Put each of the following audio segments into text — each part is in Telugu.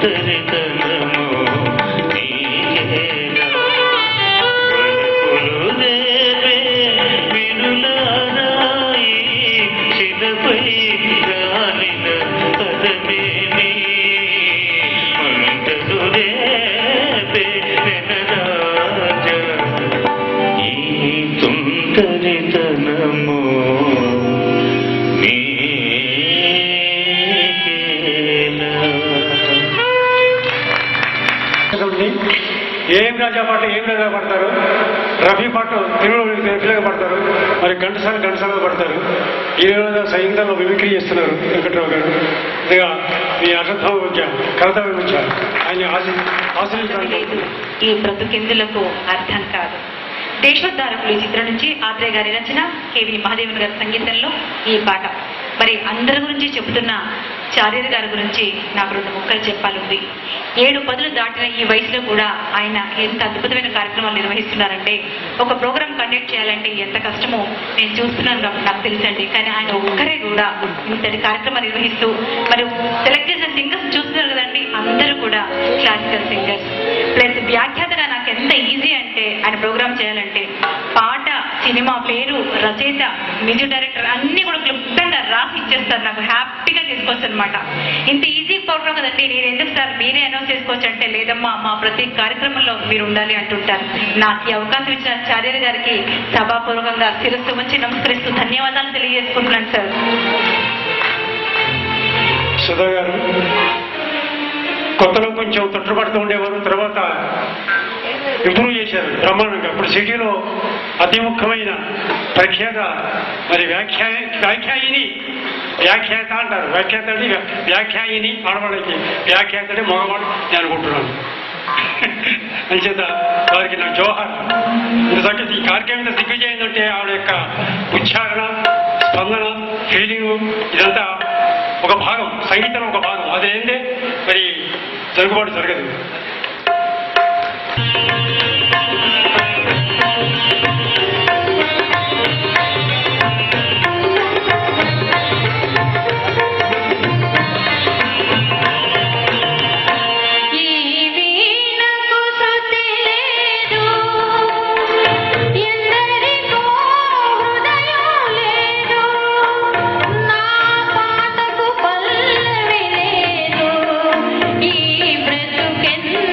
తుంటరితనము నీకేనా వలపులు రేపే వినులారాయి శిలపై గాలిన పదమేమి మంటలు రేపే నెనరాజా ఈ తుంటరితనము ఏం రాజా పాట ఏం రాజా పడతారు, రఫీ పాట తెలుగులో పడతారు, మరి ఘంటసాల పడతారు. ఈ రోజు సంగీతంలో మిమిక్రీ చేస్తున్నారు వెంకట్రావు గారు. ఇక మీ అర్థం వచ్చారు, కర్తవ్యం వచ్చారు, ఆయన ఆశీర్వదించాలి. ఈ బ్రతుకెందులకు అర్థం కాదు. దేశోద్ధారకులు ఈ చిత్రం నుంచి ఆత్రేయ గారి రచన, కేవి మహాదేవన్ గారి సంగీతంలో ఈ పాట. మరి అందరి గురించి చెబుతున్న చార్యర్ గారి గురించి నాకు 2 ముక్కలు చెప్పాలండి. 7 దాటిన ఈ వయసులో కూడా ఆయన ఎంత అద్భుతమైన కార్యక్రమాలు నిర్వహిస్తున్నారంటే, ఒక ప్రోగ్రామ్ కండక్ట్ చేయాలంటే ఎంత కష్టమో నేను చూస్తున్నాను కాబట్టి నాకు తెలుసండి. కానీ ఆయన ఒక్కరే కూడా ఇంతటి కార్యక్రమాలు నిర్వహిస్తూ, మరి సెలెక్ట్ చేసిన సింగర్స్ చూస్తున్నారు కదండి, అందరూ కూడా క్లాసికల్ సింగర్స్. ప్లస్ వ్యాఖ్యాతగా నాకు ఎంత ఈజీ అంటే ఆయన ప్రోగ్రామ్ చేయాలంటే, పాట, సినిమా పేరు, రచయిత, మ్యూజిక్ డైరెక్టర్ అన్ని కూడా క్లుప్తంగా రాసి ఇచ్చేస్తారు. నాకు హ్యాపీగా చేసుకోవచ్చు అనమాట. ఇంత ఈజీ ప్రోగ్రామ్ కదండి, నేను ఎందుకు సార్ మీరే అనౌన్స్ చేసుకోవచ్చు అంటే, లేదమ్మా మా ప్రతి కార్యక్రమంలో మీరు ఉండాలి అంటుంటారు. నాకు ఈ అవకాశం ఇచ్చిన చార్యర్ గారికి సభాపూర్వకంగా శిరస్సు వచ్చి నమస్కరిస్తూ ధన్యవాదాలు తెలియజేసుకుంటున్నాను సార్. సుధా గారు కొత్తలో కొంచెం తొట్టుపడుతూ ఉండేవారు, తర్వాత ఇంప్రూవ్ చేశారు బ్రహ్మాండంగా. ఇప్పుడు సిటీలో అతి ముఖ్యమైన ప్రఖ్యాత మరి వ్యాఖ్యాయిని, వ్యాఖ్యాత అంటారు. వ్యాఖ్యాత అంటే వ్యాఖ్యాయిని ఆడవాళ్ళకి, వ్యాఖ్యాత అంటే మగవాడు నేను అనుకుంటున్నాను. అంచేత వారికి నా జోహార్. ఎందుకంటే ఈ కార్యక్రమం దిగ్విజయిందంటే ఆవిడ యొక్క ఉచ్చారణ, స్పందన, ఫీలింగు ఇదంతా ఒక భాగం, సంగీతం ఒక భాగం. అదేంటే మరి జరుగుబాటు జరగదు. ఈ బ్రతుకెందుకు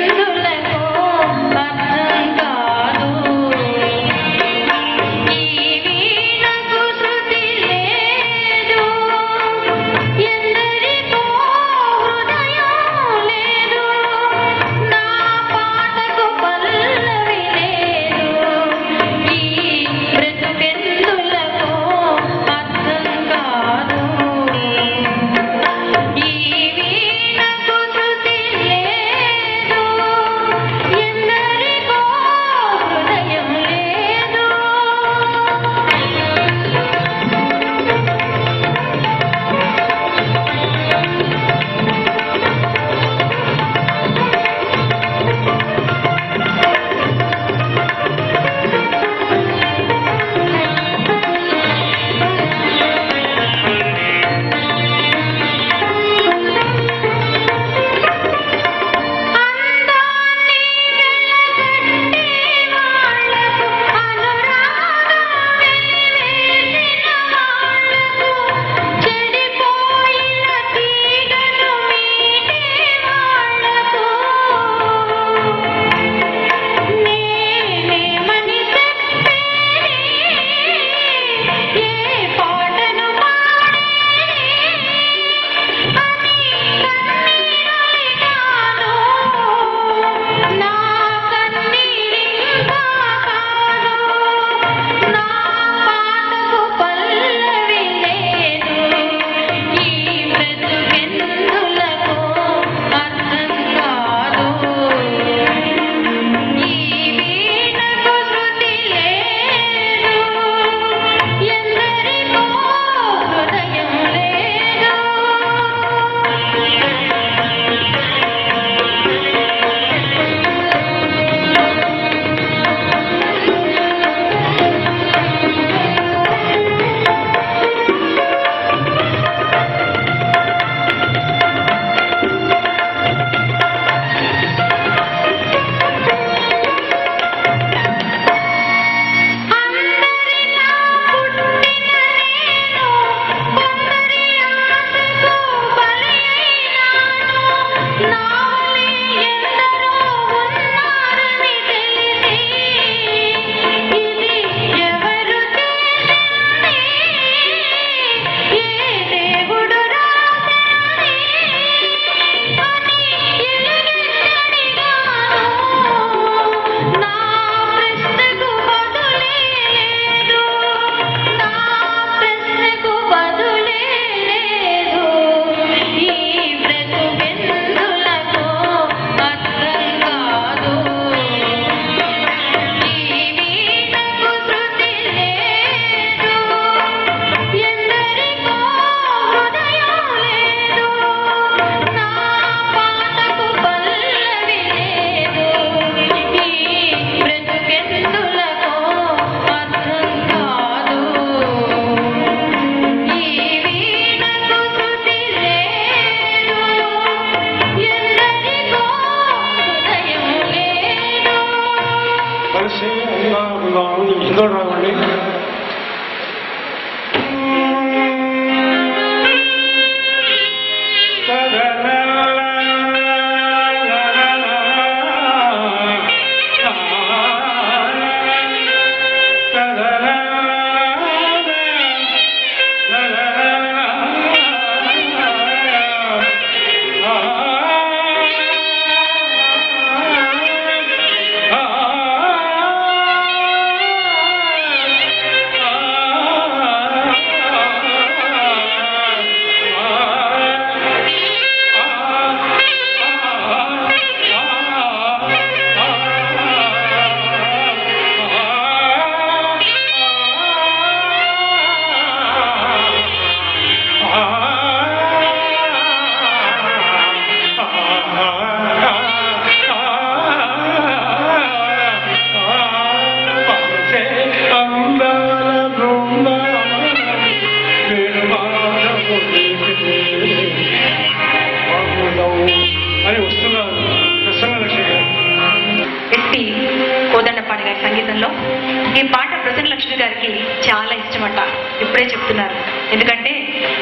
వెంకటలక్ష్మి గారికి చాలా ఇష్టమట. ఇప్పుడే చెప్తున్నారు. ఎందుకంటే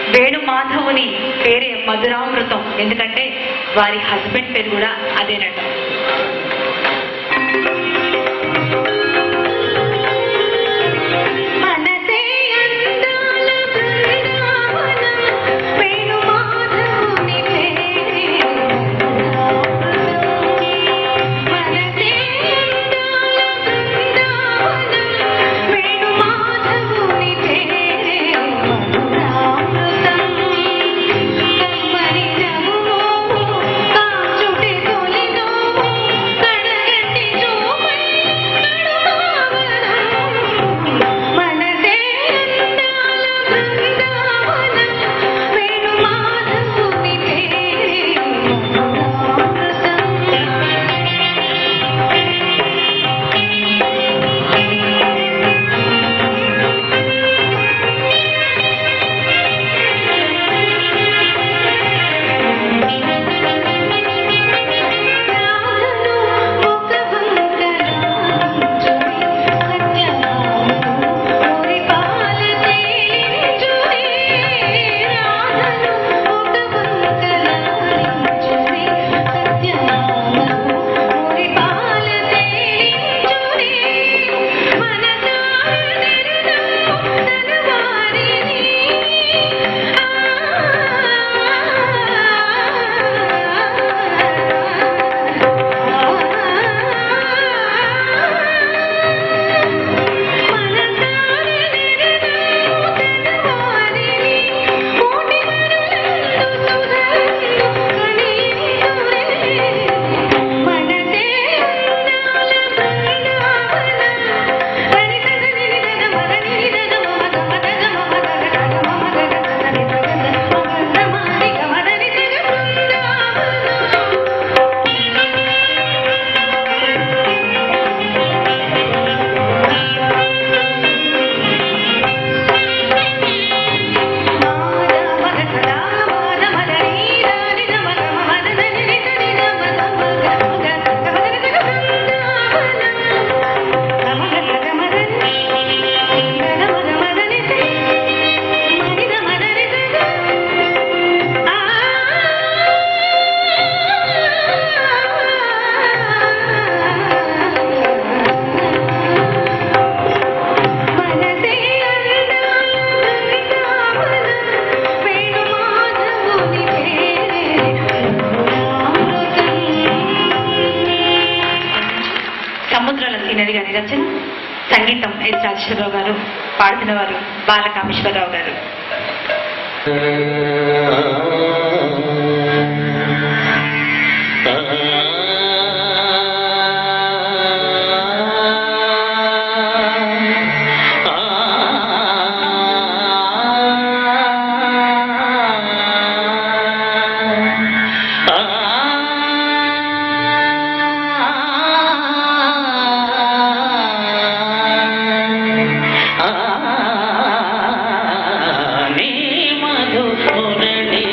వేణు మాధవుని పేరే మధురామృతం. ఎందుకంటే వారి హస్బెండ్ పేరు కూడా అదేనట. గారి రచన, సంగీతం ఎస్ రాజేశ్వరరావు గారు, పాడుతున్న వారు బాలకామేశ్వరరావు గారు. నీ మధు మురళి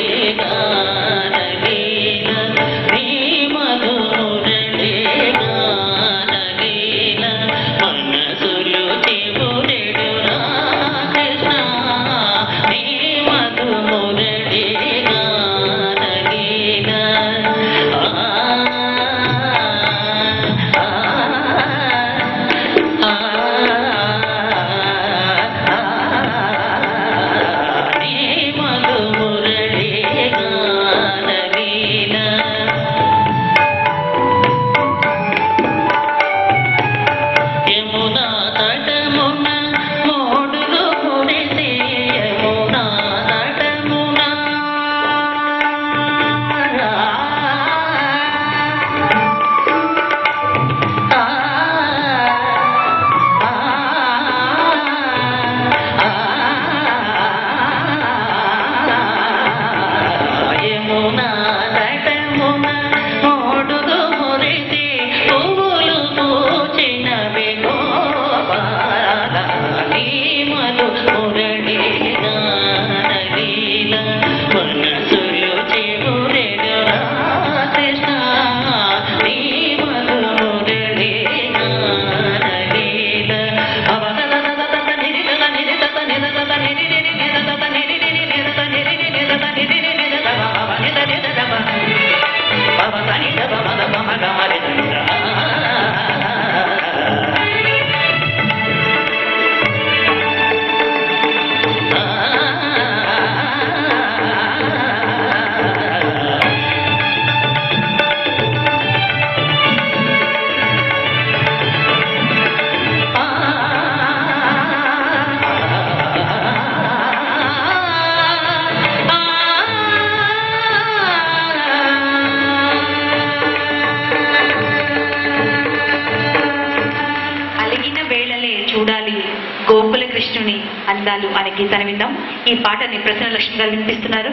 అందాలు అనే గీతాన్ని విందాం. ఈ పాటని ప్రసన్న లక్ష్మి గారు వినిపిస్తున్నారు.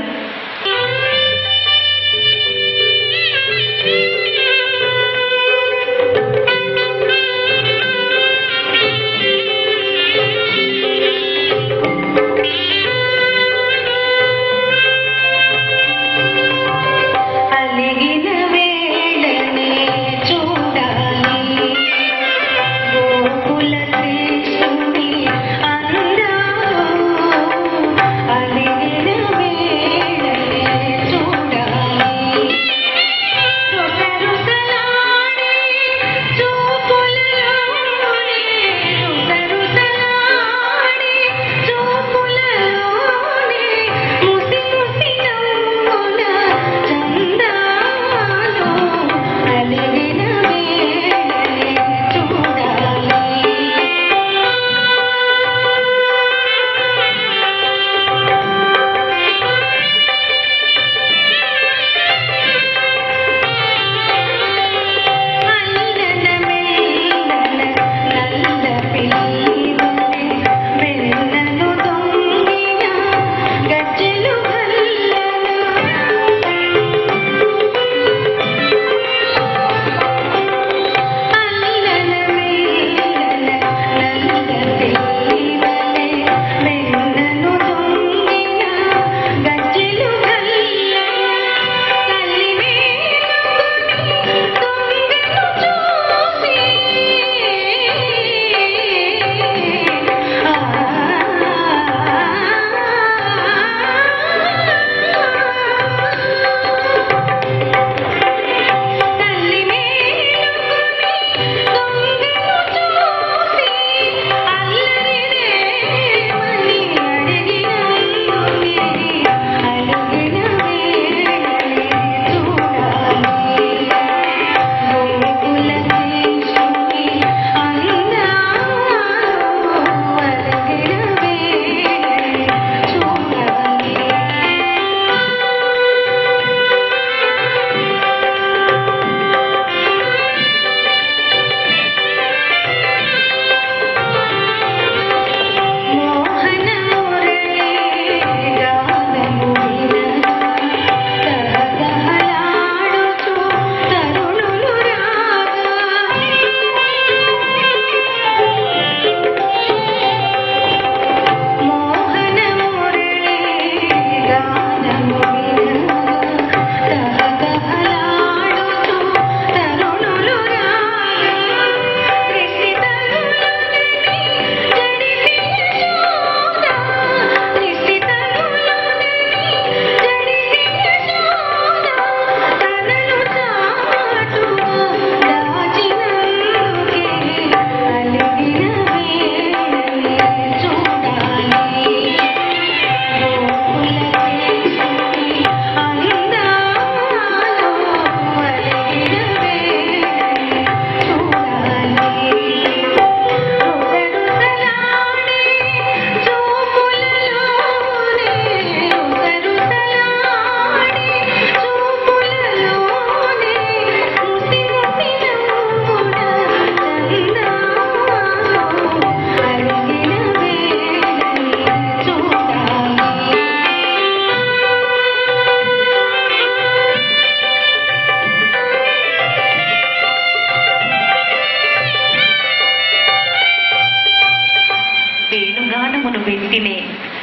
వింటినే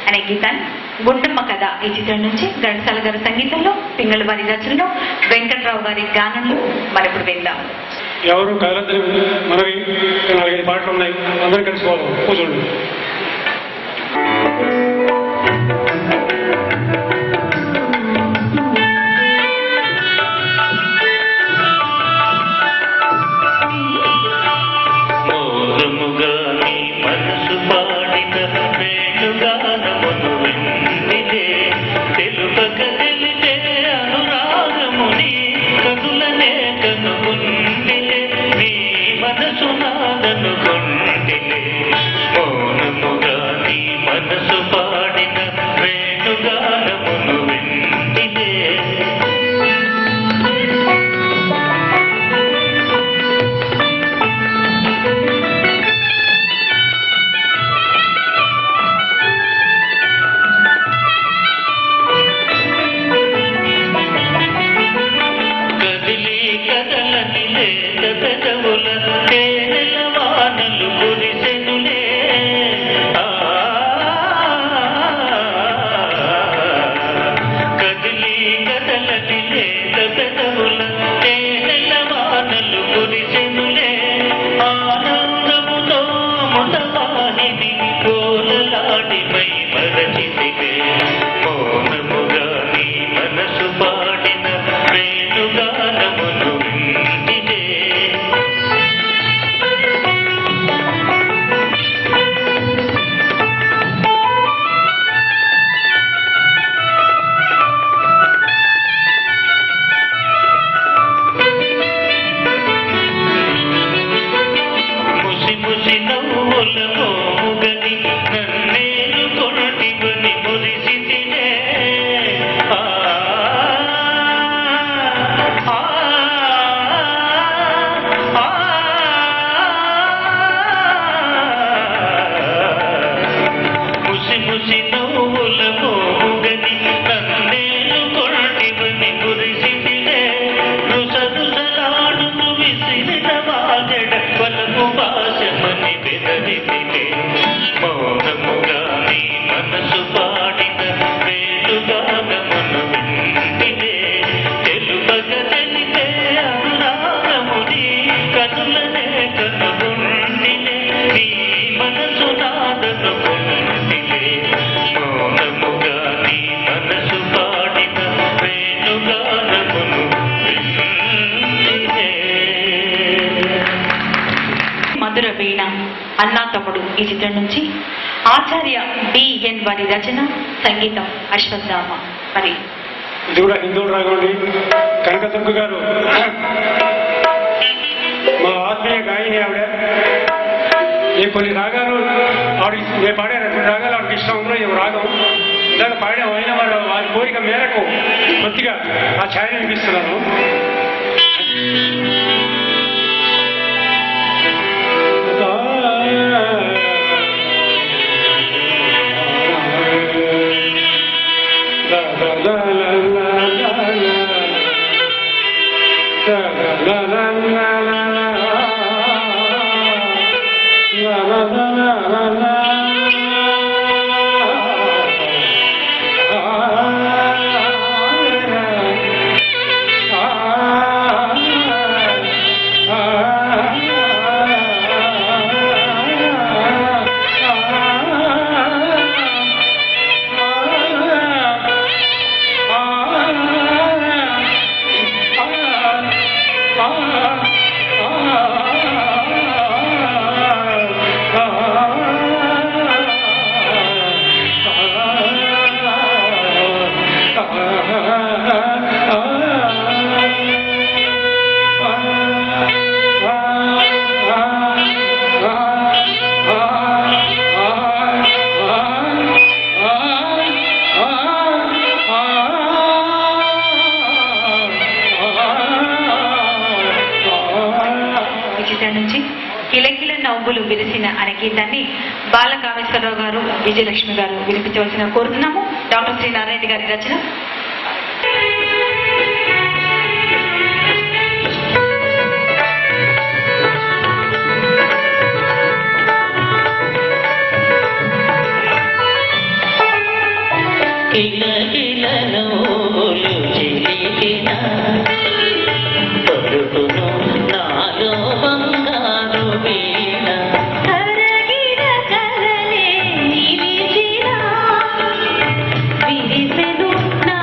అనే గీతాన్ని గుండమ్మ కథ ఈ చిత్రం నుంచి ఘంటసాల గారి సంగీతంలో పింగళ వారి రచనలో వెంకట్రావు గారి గానంలో మరిప్పుడు విందాం. ఎవరు కదలద్దని మనవి 4-5 పాటలు ఉన్నాయి, అందరం కలిసిపోవాలి కూర్చోండి. వాజడ వలపు భాషమని బెదరిదిలే మౌనముగా నీ మనసు పాడిన వేలుగానమును వింటిలే తెలుపగ తెలిపే అనురాగముని కనులనే కనుగొండిలే నీ మనసు నాదనుకుంటిలే మౌనముగా నీ మనసు పాడిన వేలుగానమును వింటిలే. మధుర వీణ అన్నా తమ్ముడు ఈ చిత్రం నుంచి ఆచార్య బిఎన్ వారి రచన, సంగీతం అశ్వత్థామ. మరి ఇది కూడా హిందువులు రాగండి. కనకదుర్గ గారు మా ఆత్మీయ గాయని ఆవిడ. నేను కొన్ని రాగాలు ఆవిడకి నేను పాడాను, కొన్ని రాగాలు ఆవిడకి ఇష్టం ఉందో ఈ రాగం ఇందాక పాడాము. అయినా వారి కోరిక మేరకు కొద్దిగా ఆ ఛాయని వినిపిస్తున్నాను. నుంచి కిలకిల నవ్వులు విరిసిన అనే గీతాన్ని బాలకామేశ్వరరావు గారు, విజయలక్ష్మి గారు వినిపించవలసిన కోరుతున్నాము. డాక్టర్ శ్రీ నారాయణ గారి రచన. నా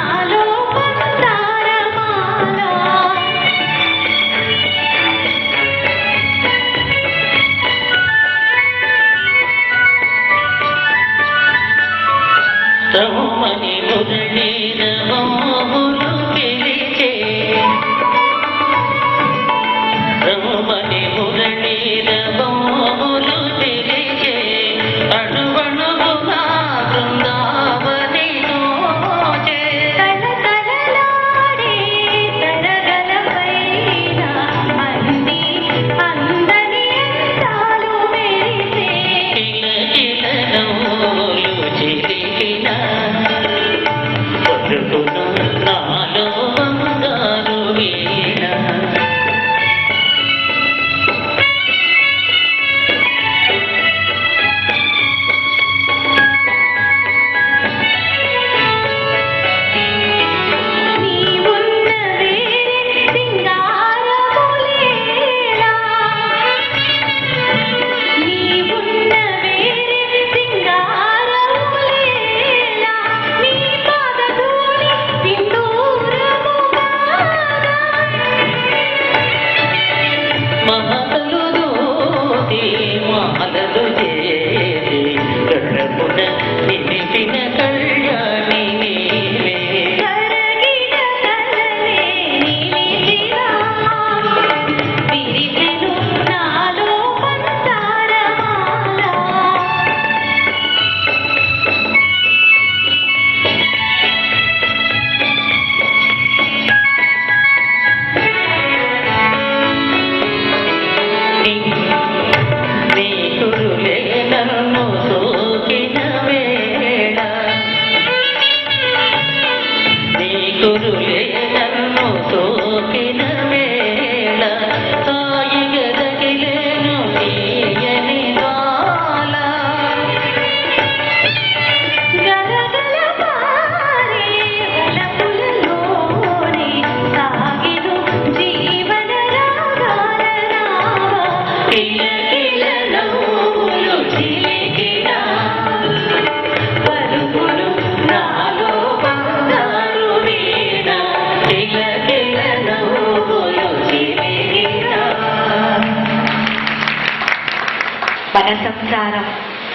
మన సంసారం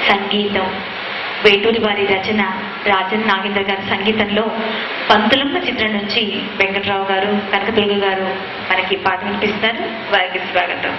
సంగీతం వేటూరి వారి రచన, రాజన్ నాగేంద్ర గారి సంగీతంలో పంతులమ్మ చిత్రం నుంచి వెంకట్రావు గారు, కనకదుర్గ గారు మనకి పాట వినిపిస్తారు. వారికి స్వాగతం.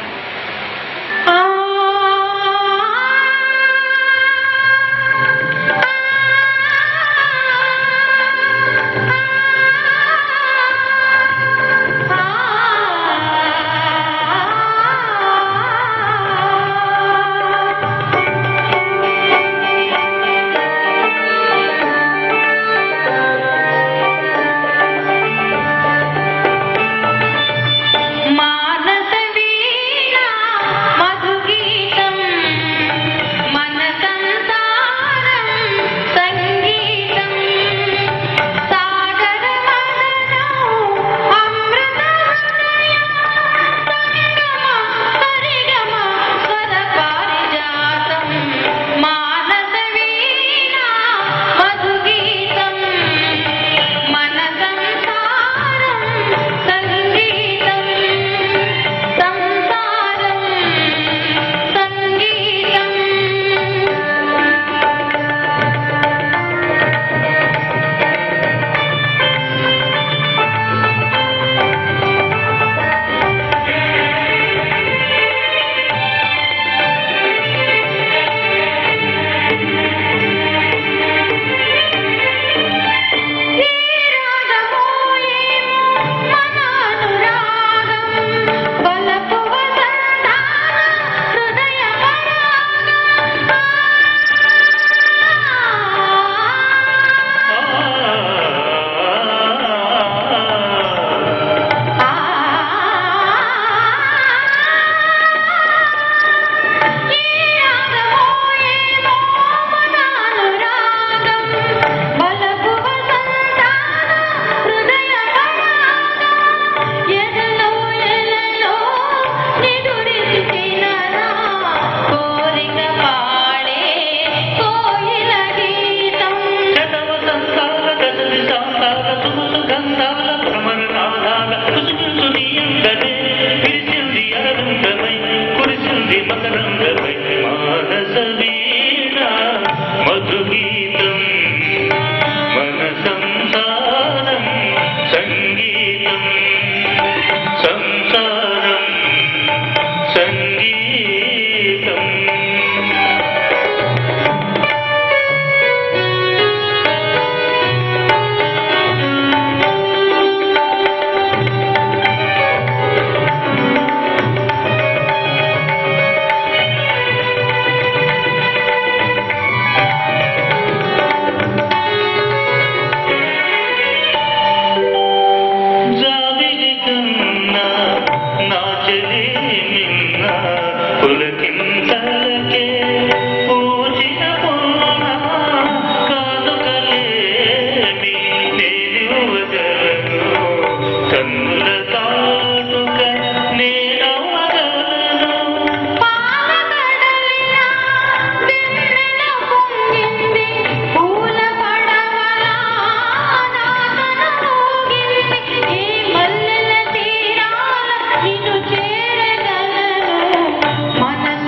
మన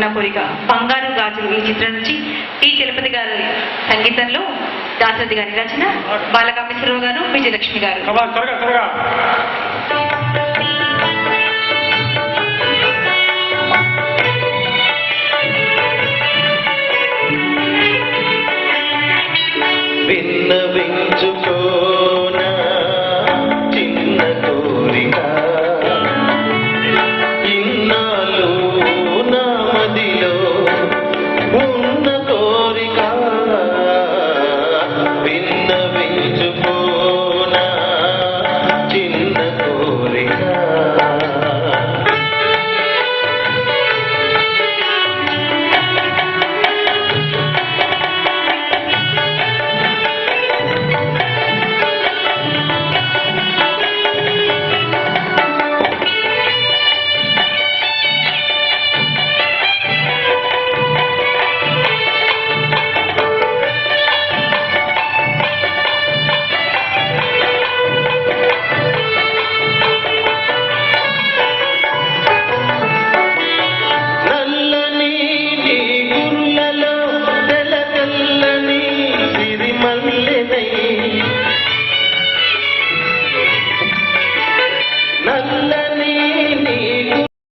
ఉన్న కోరిక, బంగారు గాజులు ఈ చిత్రం నుంచి టి చలపతి గారి సంగీతంలో దాశరథి గారి రచన, బాలకామేశ్వరరావు గారు, విజయలక్ష్మి గారు. త్వరగా త్వరగా విన్నవించు